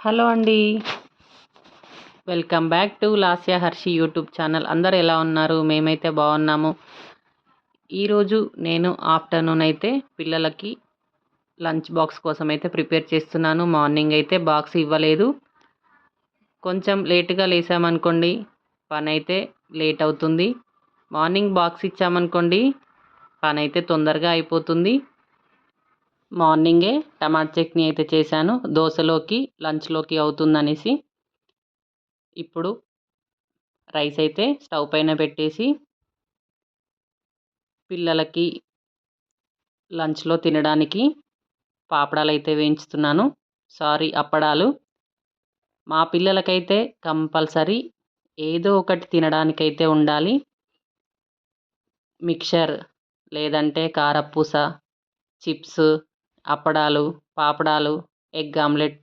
Hello అండి. Welcome back to Lasya Harshi YouTube channel. అందరు ఎలా ఉన్నారు? మేమైతే బాగున్నాము. ఈరోజు నేను ఆఫ్టర్నూన్ అయితే పిల్లలకి లంచ్ బాక్స్ కోసం అయితే ప్రిపేర్ చేస్తున్నాను. మార్నింగ్ అయితే బాక్స్ ఇవ్వలేదు. కొంచెం లేటుగా లేసామనుకోండి పని అయితే లేట్ అవుతుంది. మార్నింగ్ బాక్స్ ఇచ్చామనుకోండి పని అయితే తొందరగా అయిపోతుంది. మార్నింగే టమాటా చట్నీ అయితే చేశాను. దోశలోకి లంచ్లోకి అవుతుందనేసి ఇప్పుడు రైస్ అయితే స్టవ్ పైన పెట్టేసి పిల్లలకి లంచ్లో తినడానికి పాపడాలు అయితే వేయించుతున్నాను. అప్పడాలు. మా పిల్లలకైతే కంపల్సరీ ఏదో ఒకటి తినడానికైతే ఉండాలి. మిక్చర్ లేదంటే కారపూస, చిప్స్, అప్పడాలు, పాపడాలు, ఎగ్ ఆమ్లెట్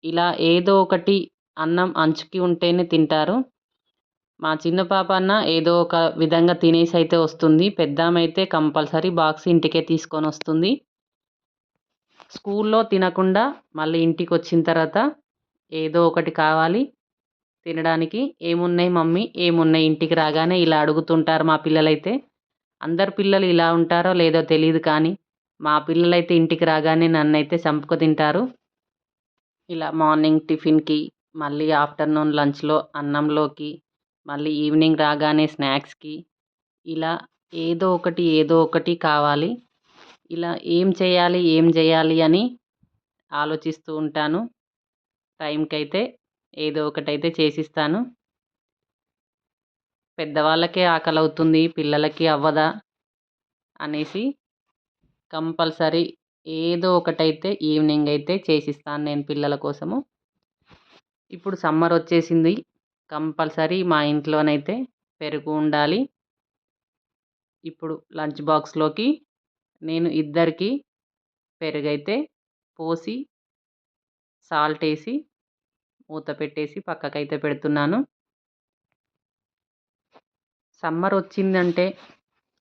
ఇలా ఏదో ఒకటి అన్నం అంచుకి ఉంటేనే తింటారు. మా చిన్న పాప అన్న ఏదో ఒక విధంగా తినేసి అయితే వస్తుంది. పెద్దామె అయితే కంపల్సరీ బాక్స్ ఇంటికే తీసుకొని వస్తుంది. స్కూల్లో తినకుండా మళ్ళీ ఇంటికి వచ్చిన తర్వాత ఏదో ఒకటి కావాలి తినడానికి. ఏమున్నాయి మమ్మీ, ఏమున్నాయి ఇంటికి రాగానే ఇలా అడుగుతుంటారు మా పిల్లలైతే. అందరు పిల్లలు ఇలా ఉంటారో లేదో తెలియదు కానీ మా పిల్లలైతే ఇంటికి రాగానే నన్నైతే చంపుకు తింటారు. ఇలా మార్నింగ్ టిఫిన్కి, మళ్ళీ ఆఫ్టర్నూన్ లంచ్లో అన్నంలోకి, మళ్ళీ ఈవినింగ్ రాగానే స్నాక్స్కి ఇలా ఏదో ఒకటి కావాలి. ఇలా ఏం చేయాలి అని ఆలోచిస్తూ ఉంటాను. టైంకైతే ఏదో ఒకటైతే చేసిస్తాను. పెద్దవాళ్ళకే ఆకలి అవుతుంది, పిల్లలకి అవ్వదా అనేసి కంపల్సరీ ఏదో ఒకటైతే ఈవినింగ్ అయితే చేసిస్తాను నేను పిల్లల కోసము. ఇప్పుడు సమ్మర్ వచ్చేసింది. కంపల్సరీ మా ఇంట్లోనైతే పెరుగు ఉండాలి. ఇప్పుడు లంచ్ బాక్స్లోకి నేను ఇద్దరికి పెరుగైతే పోసి సాల్ట్ వేసి మూత పెట్టేసి పక్కకైతే పెడుతున్నాను. సమ్మర్ వచ్చిందంటే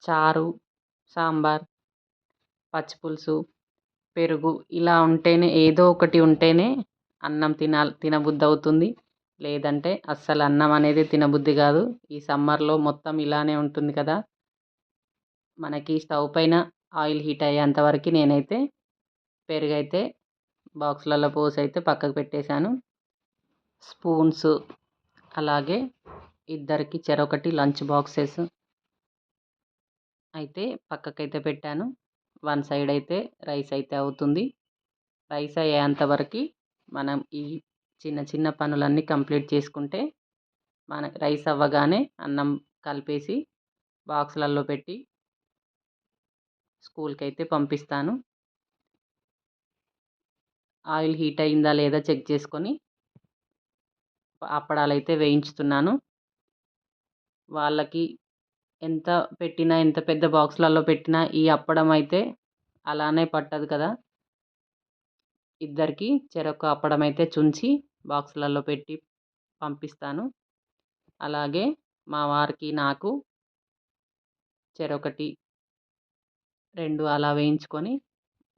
చారు, సాంబార్, పచ్చిపులుసు, పెరుగు ఇలా ఉంటేనే ఏదో ఒకటి ఉంటేనే అన్నం తినబుద్ధి అవుతుంది. లేదంటే అస్సలు అన్నం అనేది తినబుద్ధి కాదు. ఈ సమ్మర్లో మొత్తం ఇలానే ఉంటుంది కదా. మనకి స్టవ్ పైన ఆయిల్ హీట్ అయ్యేంత వరకు నేనైతే పెరుగైతే బాక్స్లలో పోసి అయితే పక్కకు పెట్టేశాను. స్పూన్స్ అలాగే ఇద్దరికి చెరొకటి లంచ్ బాక్సెస్ అయితే పక్కకైతే పెట్టాను. వన్ సైడ్ అయితే రైస్ అయితే అవుతుంది. రైస్ అయ్యేంత వరకు మనం ఈ చిన్న చిన్న పనులన్నీ కంప్లీట్ చేసుకుంటే మనకి రైస్ అవ్వగానే అన్నం కలిపేసి బాక్స్లలో పెట్టి స్కూల్కి అయితే పంపిస్తాను. ఆయిల్ హీట్ అయిందా లేదా చెక్ చేసుకొని అప్పడాలు అయితే వేయించుతున్నాను. వాళ్ళకి ఎంత పెట్టినా, ఎంత పెద్ద బాక్స్లలో పెట్టినా ఈ అప్పడం అయితే అలానే పట్టదు కదా. ఇద్దరికి చెరొక అప్పడం అయితే చుంచి బాక్స్లలో పెట్టి పంపిస్తాను. అలాగే మా వారికి నాకు చెరొకటి 2 అలా వేయించుకొని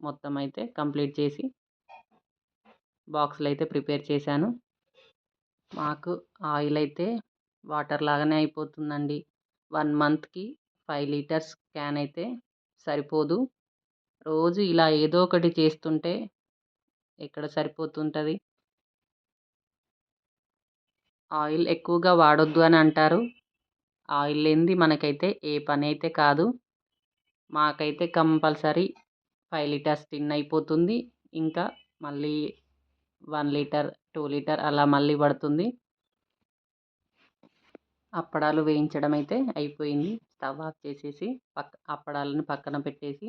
మొత్తం అయితే కంప్లీట్ చేసి బాక్స్లు అయితే ప్రిపేర్ చేశాను. మాకు ఆయిల్ అయితే వాటర్ లాగానే అయిపోతుందండి. 1 మంత్కి 5 లీటర్స్ క్యాన్ అయితే సరిపోదు. రోజు ఇలా ఏదో ఒకటి చేస్తుంటే ఎక్కడ సరిపోతుంటుంది. ఆయిల్ ఎక్కువగా వాడొద్దు అని అంటారు. ఆయిల్ లేనిది మనకైతే ఏ పని అయితే కాదు. మాకైతే కంపల్సరీ 5 లీటర్స్ టిన్ అయిపోతుంది. ఇంకా మళ్ళీ 1 లీటర్, 2 లీటర్ అలా మళ్ళీ పడుతుంది. అప్పడాలు వేయించడం అయితే అయిపోయింది. స్టవ్ ఆఫ్ చేసేసి అప్పడాలను పక్కన పెట్టేసి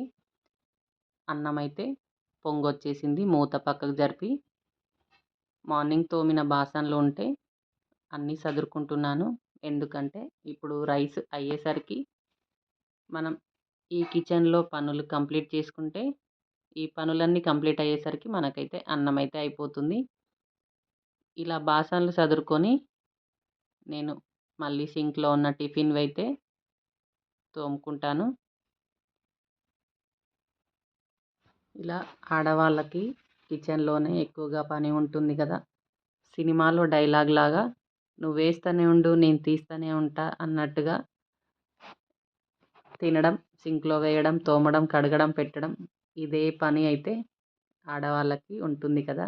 అన్నం అయితే పొంగొచ్చేసింది. మూత పక్కకు జరిపి మార్నింగ్ తోమిన బాసనలు ఉంటే అన్నీ సదురుకుంటున్నాను. ఎందుకంటే ఇప్పుడు రైస్ అయ్యేసరికి మనం ఈ కిచెన్లో పనులు కంప్లీట్ చేసుకుంటే ఈ పనులన్నీ కంప్లీట్ అయ్యేసరికి మనకైతే అన్నం అయితే అయిపోతుంది. ఇలా బాసనలు సదురుకొని నేను మళ్ళీ సింక్లో ఉన్న టిఫిన్వి అయితే తోముకుంటాను. ఇలా ఆడవాళ్ళకి కిచెన్లోనే ఎక్కువగా పని ఉంటుంది కదా. సినిమాలో డైలాగ్ లాగా నువ్వు వేస్తూనే ఉండు నేను తీస్తూనే ఉంటా అన్నట్టుగా తినడం, సింక్లో వేయడం, తోమడం, కడగడం, పెట్టడం ఇదే పని అయితే ఆడవాళ్ళకి ఉంటుంది కదా.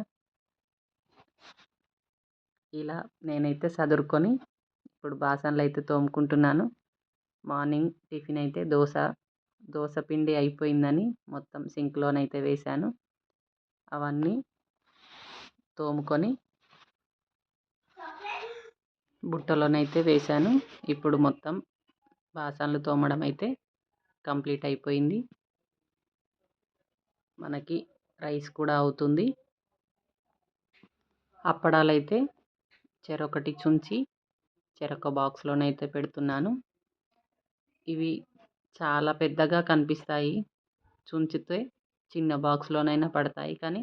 ఇలా నేనైతే సదురుకొని ఇప్పుడు బాసనలు అయితే తోముకుంటున్నాను. మార్నింగ్ టిఫిన్ అయితే దోశ పిండి అయిపోయిందని మొత్తం సింక్లోనైతే వేశాను. అవన్నీ తోముకొని బుట్టలోనైతే వేశాను. ఇప్పుడు మొత్తం బాసనలు తోమడం అయితే కంప్లీట్ అయిపోయింది. మనకి రైస్ కూడా అవుతుంది. అప్పడాలైతే చెరొకటి చుంచి చెరొక బాక్స్లోనైతే పెడుతున్నాను. ఇవి చాలా పెద్దగా కనిపిస్తాయి. చుంచితే చిన్న బాక్స్లోనైనా పడతాయి. కానీ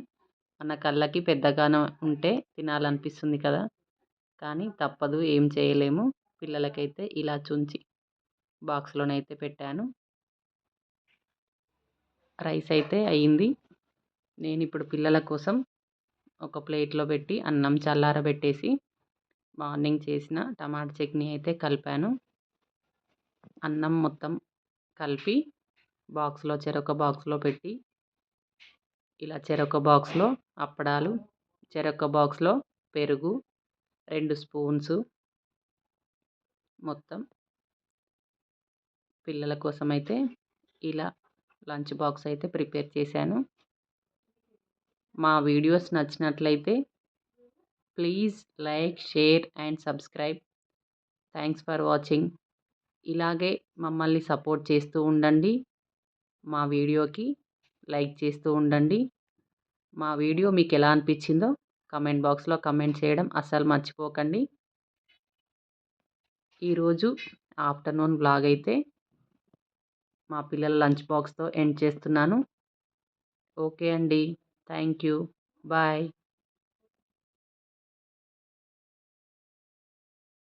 మన కళ్ళకి పెద్దగానే ఉంటే తినాలనిపిస్తుంది కదా. కానీ తప్పదు, ఏం చేయలేము. పిల్లలకైతే ఇలా చుంచి బాక్స్లోనైతే పెట్టాను. రైస్ అయితే అయ్యింది. నేను ఇప్పుడు పిల్లల కోసం ఒక ప్లేట్లో పెట్టి అన్నం చల్లారబెట్టేసి మార్నింగ్ చేసిన టమాటా చట్నీ అయితే కలిపాను. అన్నం మొత్తం కలిపి చెరొక బాక్స్లో పెట్టి ఇలా చెరొక బాక్స్లో అప్పడాలు, చెరొక బాక్స్లో పెరుగు, 2 స్పూన్స్ మొత్తం పిల్లల కోసం అయితే ఇలా లంచ్ బాక్స్ అయితే ప్రిపేర్ చేశాను. మా వీడియోస్ నచ్చినట్లయితే please like, share and subscribe. Thanks for watching. ఇలాగే మమ్మల్ని సపోర్ట్ చేస్తూ ఉండండి. మా వీడియోకి లైక్ చేస్తూ ఉండండి. మా వీడియో మీకు ఎలా అనిపించిందో కామెంట్ బాక్స్లో కామెంట్ చేయడం అస్సలు మర్చిపోకండి. ఈరోజు ఆఫ్టర్నూన్ వ్లాగ్ అయితే మా పిల్లల లంచ్ బాక్స్తో ఎండ్ చేస్తున్నాను. ఓకే అండి. Thank you. బాయ్.